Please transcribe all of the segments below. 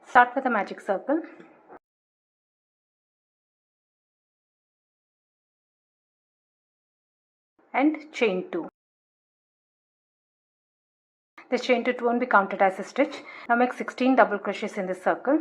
Start with a magic circle. And chain 2. This chain 2 won't be counted as a stitch. Now make 16 double crochets in this circle.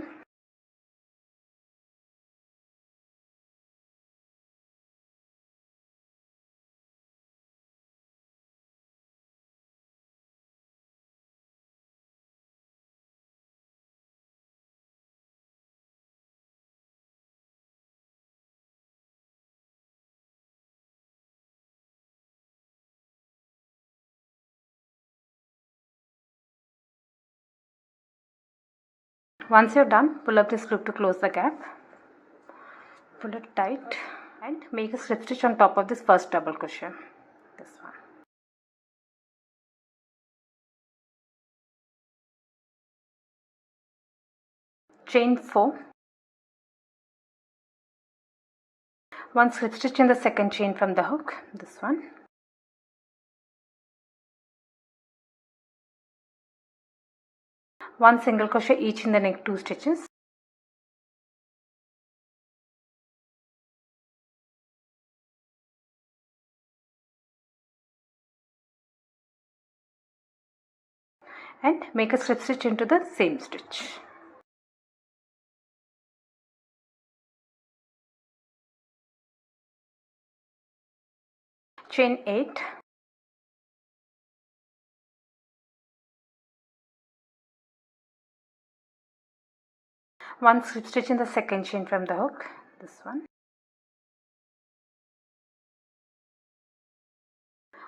Once you're done, pull up this loop to close the gap. Pull it tight and make a slip stitch on top of this first double crochet. This one. Chain 4. One slip stitch in the second chain from the hook. This one. One single crochet each in the next 2 stitches. And make a slip stitch into the same stitch. Chain 8. One slip stitch in the second chain from the hook. This one.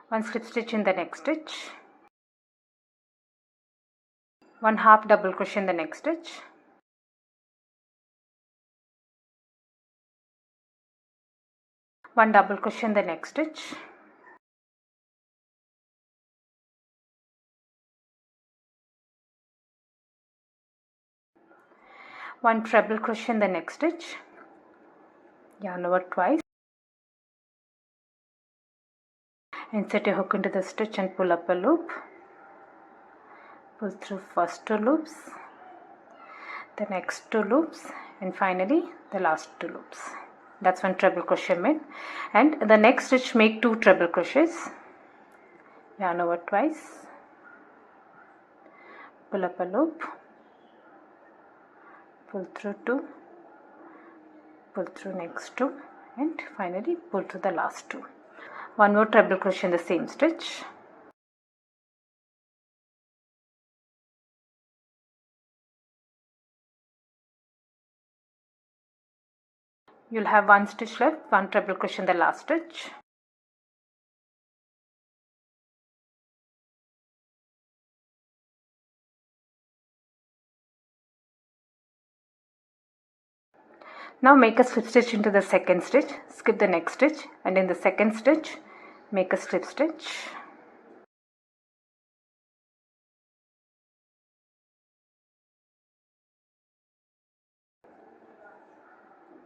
One slip stitch in the next stitch. One half double crochet in the next stitch. One double crochet in the next stitch. One treble crochet in the next stitch. Yarn over twice. Insert your hook into the stitch and pull up a loop. Pull through first 2 loops, the next 2 loops, and finally the last 2 loops. That's one treble crochet made. And the next stitch make 2 treble crochets. Yarn over twice. Pull up a loop. Pull through 2. Pull through next 2, and finally pull through the last 2. One more treble crochet in the same stitch. You'll have 1 stitch left, 1 treble crochet in the last stitch. Now make a slip stitch into the second stitch, skip the next stitch, and in the second stitch make a slip stitch.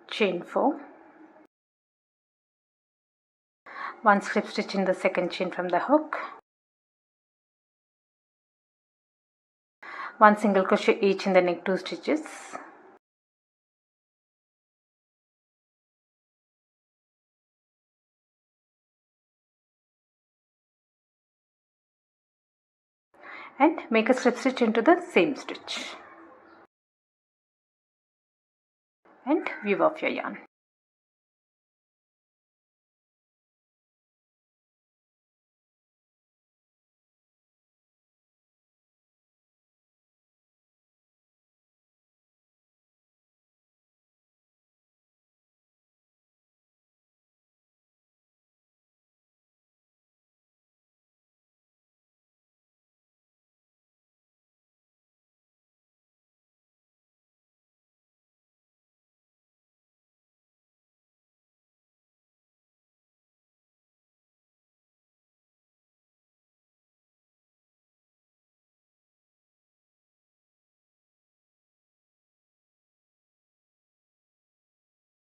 Chain 4. One slip stitch in the second chain from the hook. One single crochet each in the next 2 stitches. And make a slip stitch into the same stitch. And weave off your yarn.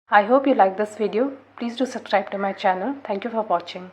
I hope you like this video. Please do subscribe to my channel. Thank you for watching.